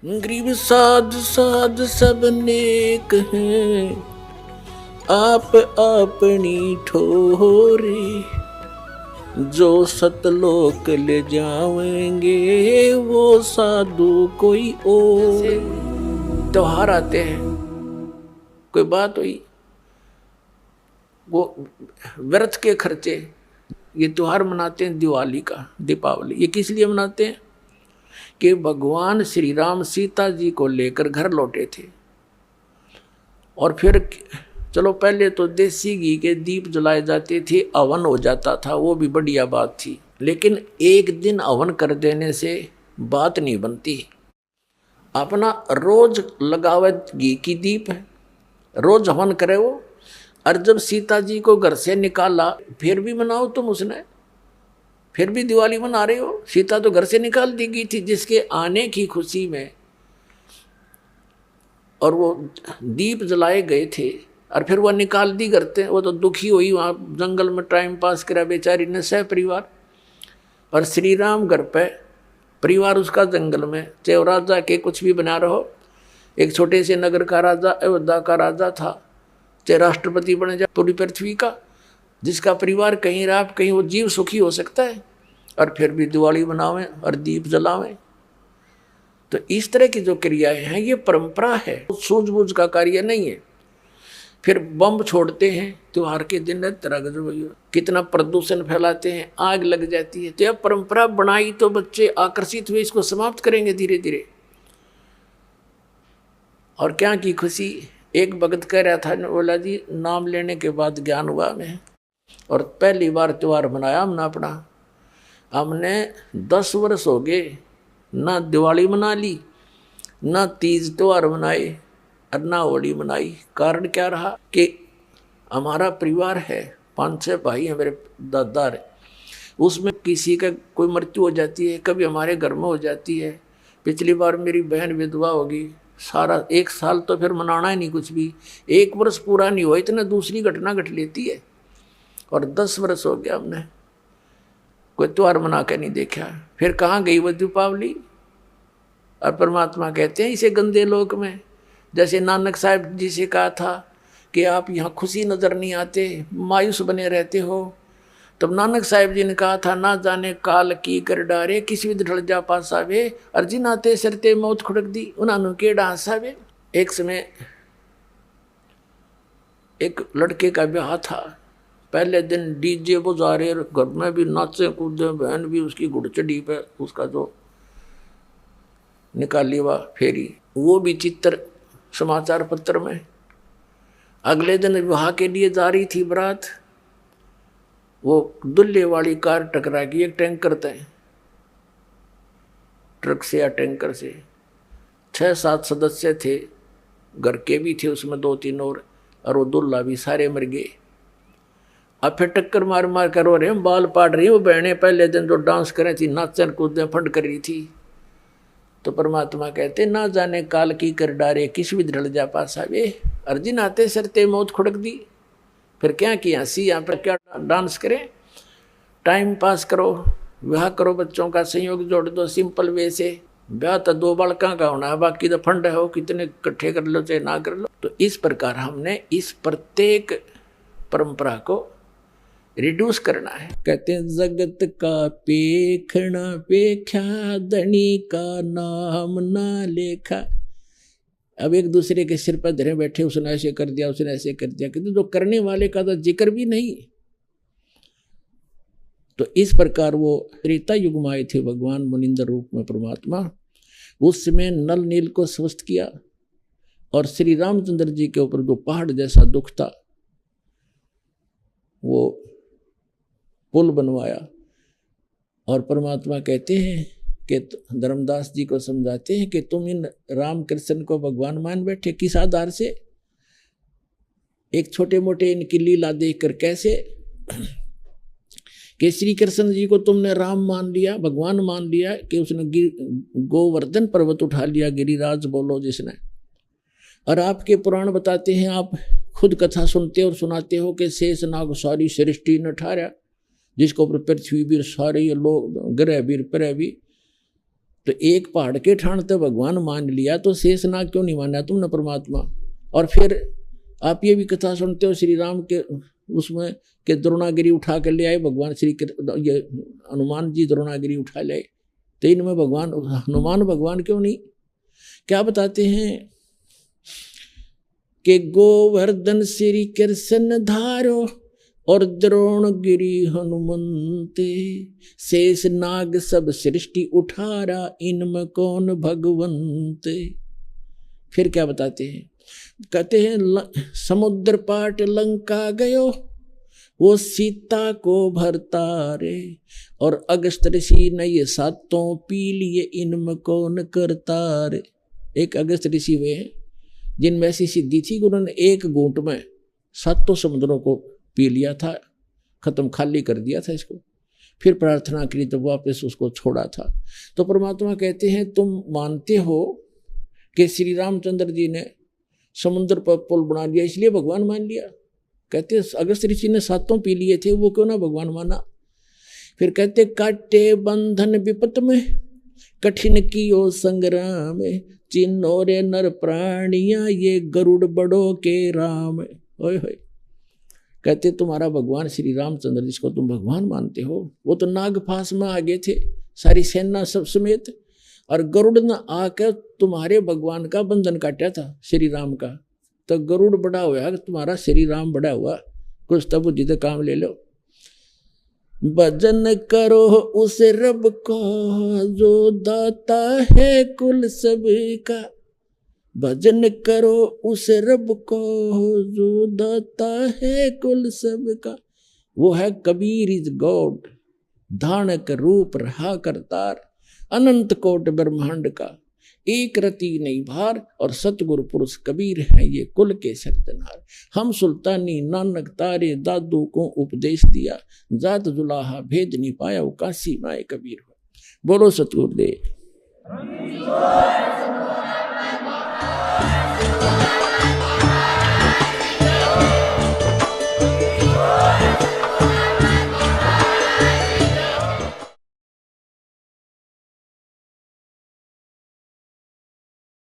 गरीब साध साध सब नेक हैं, आप अपनी ठोरी, जो सतलोक ले जाएंगे वो साधु कोई और। त्योहार आते हैं, कोई बात हुई, वो व्यर्थ के खर्चे। ये त्योहार मनाते हैं दिवाली का, दीपावली, ये किस लिए मनाते हैं कि भगवान श्री राम सीता जी को लेकर घर लौटे थे। और फिर चलो पहले तो देसी घी के दीप जलाए जाते थे, हवन हो जाता था, वो भी बढ़िया बात थी। लेकिन एक दिन हवन कर देने से बात नहीं बनती। अपना रोज लगावे घी की दीप है, रोज हवन करे वो। और जब सीता जी को घर से निकाला, फिर भी मनाओ तुम उसने, फिर भी दिवाली मना रहे हो। सीता तो घर से निकाल दी गई थी जिसके आने की खुशी में, और वो दीप जलाए गए थे, और फिर वह निकाल दी करते। वो तो दुखी हुई, वहाँ जंगल में टाइम पास करा बेचारी ने सह परिवार। और श्री राम घर पे, परिवार उसका जंगल में, चाहे वो राजा के कुछ भी बना रहो। एक छोटे से नगर का राजा, अयोध्या का राजा था, चाहे राष्ट्रपति बने जाए पूरी पृथ्वी का, जिसका परिवार कहीं रहा कहीं वो जीव सुखी हो सकता है। और फिर भी दिवाली मनावें और दीप जलावें। तो इस तरह की जो क्रियाएं हैं ये परंपरा है, सूझबूझ का कार्य नहीं है। फिर बम छोड़ते हैं त्योहार के दिन, कितना प्रदूषण फैलाते हैं, आग लग जाती है। तो यह परंपरा बनाई तो बच्चे आकर्षित हुए, इसको समाप्त करेंगे धीरे धीरे। और क्या की खुशी, एक भगत कह रहा था, बोला जी नाम लेने के बाद ज्ञान हुआ हमें, और पहली बार त्योहार मनाया हमने अपना। हमने 10 वर्ष हो गए ना दिवाली मना ली, ना तीज त्योहार मनाए, और ना होली मनाई। कारण क्या रहा कि हमारा परिवार है, 5-6 भाई हैं मेरे दादा है, उसमें किसी का कोई मृत्यु हो जाती है, कभी हमारे घर में हो जाती है। पिछली बार मेरी बहन विधवा होगी, सारा 1 साल तो फिर मनाना ही नहीं कुछ भी। 1 वर्ष पूरा नहीं हुआ इतना दूसरी घटना घट लेती है। और 10 वर्ष हो गया हमने कोई त्योहार मना के नहीं देखा। फिर कहाँ गई वो दीपावली। और परमात्मा कहते हैं इसे गंदे लोक में, जैसे नानक साहब जी से कहा था कि आप यहाँ खुशी नजर नहीं आते, मायूस बने रहते हो। तब नानक साहब जी ने कहा था, ना जाने काल की कर डारे, किसी भी ढल जा पासावे, अर्जी नाते सरते मौत खुड़क दी, उन्होंने केड़ा हंसावे। एक समय एक लड़के का ब्याह था, पहले दिन डीजे बजा रहे, घर में भी नाचे कूदे, बहन भी उसकी घुड़चड़ी पे उसका जो निकाली हुआ फेरी, वो भी चित्र समाचार पत्र में। अगले दिन विवाह के लिए जा रही थी बारात, वो दुल्हे वाली कार टकरा गई एक टैंकर से, ट्रक से या टैंकर से। 6-7 सदस्य थे, घर के भी थे उसमें 2-3 और वो दुल्हा भी, सारे मर गए। अब फिर टक्कर मार मार कर रो रहे हैं, बाल पाट रही। वो बहनें पहले दिन जो डांस कर रही थी, नाचन कूदे फंड कर रही थी। तो परमात्मा कहते, ना जाने काल की कर डारे, किस भी ढल जा पासा वे, अर्जी नाते सरते मौत खुड़क दी। फिर क्या किया, सी यहाँ पर क्या डांस करें, टाइम पास करो, विवाह करो, बच्चों का संयोग जोड़ दो सिंपल वे से। ब्याह तो 2 बालका का होना है, बाकी तो फंड हो, कितने इकट्ठे कर लो चाहे ना कर लो। तो इस प्रकार हमने इस प्रत्येक परंपरा को रिड्यूस करना है। कहते हैं जगत का पेखना पेख्या, धनी का नाम ना लेखा। अब एक दूसरे के सिर पर धरे बैठे, उसने ऐसे कर दिया, उसने ऐसे कर दिया, किंतु जो करने वाले का तो जिक्र भी नहीं। तो इस प्रकार वो त्रेता युग में आए थे भगवान मुनिंदर रूप में परमात्मा। उस समय नल नील को स्वस्थ किया, और श्री रामचंद्र जी के ऊपर जो पहाड़ जैसा दुख था, वो पुल बनवाया। और परमात्मा कहते हैं कि धर्मदास जी को समझाते हैं कि तुम इन राम कृष्ण को भगवान मान बैठे, किस आधार से? एक छोटे मोटे इनकी लीला देखकर कैसे कि श्री कृष्ण जी को तुमने राम मान लिया, भगवान मान लिया, कि उसने गोवर्धन पर्वत उठा लिया, गिरिराज बोलो जिसने। और आपके पुराण बताते हैं, आप खुद कथा सुनते और सुनाते हो कि शेष नाग सारी सृष्टि न ठारा, जिसको ऊपर पृथ्वी भी, सारे ये लोग, ग्रह भी, प्रह भी, तो एक पहाड़ के ठाणते भगवान मान लिया तो शेषनाग क्यों नहीं माना तुमने परमात्मा? और फिर आप ये भी कथा सुनते हो श्री राम के उसमें कि द्रोणागिरी उठा कर ले आए भगवान ये हनुमान जी द्रोणागिरी उठा ले आए, तो इनमें भगवान हनुमान भगवान क्यों नहीं? क्या बताते हैं कि गोवर्धन श्री कृष्ण धारो और द्रोणगिरी हनुमंते, शेष नाग सब सृष्टि उठारा इनमें कौन भगवंते। फिर क्या बताते हैं? कहते हैं समुद्र पाट लंका गयो वो सीता को भरता रे, और अगस्त ऋषि ने ये सातों पी लिए इनमें कौन करता रे। एक अगस्त ऋषि वे हैं जिनमें ऐसी सिद्धि थी कि उन्होंने एक घूंट में सातों समुद्रों को पी लिया था, खत्म खाली कर दिया था इसको, फिर प्रार्थना करी तो वापस उसको छोड़ा था। तो परमात्मा कहते हैं तुम मानते हो कि श्री रामचंद्र जी ने समुद्र पर पुल बना लिया इसलिए भगवान मान लिया? कहते अगस्त ऋषि ने सातों पी लिए थे, वो क्यों ना भगवान माना? फिर कहते काटे बंधन विपत में कठिन कियो संग्राम, चिन्हो रे नर प्राणिया ये गरुड़ बड़ो के राम। ओए होए, कहते तुम्हारा भगवान श्री रामचंद्र जिसको तुम भगवान मानते हो वो तो नागफास में आ गए थे सारी सेना सब समेत, और गरुड़ ने आकर तुम्हारे भगवान का बंधन काटा था श्री राम का। तो गरुड़ बड़ा हुआ तुम्हारा श्री राम बड़ा हुआ, कुछ तब बुद्धि तो काम ले लो। भजन करो उस रब को जो दाता है कुल सबका, भजन करो उस रब को जो दाता है कुल सबका। वो है कबीर इज गॉड, धानक रूप रहा करतार, अनंत कोट ब्रह्मांड का एक रति नहीं भार, और सतगुरु पुरुष कबीर है ये कुल के सरदनार। हम सुल्तानी नानक तारे दादू को उपदेश दिया, जात जुलाहा भेद नहीं पाया वो काशी माए कबीर हो। बोलो सतगुरुदेव।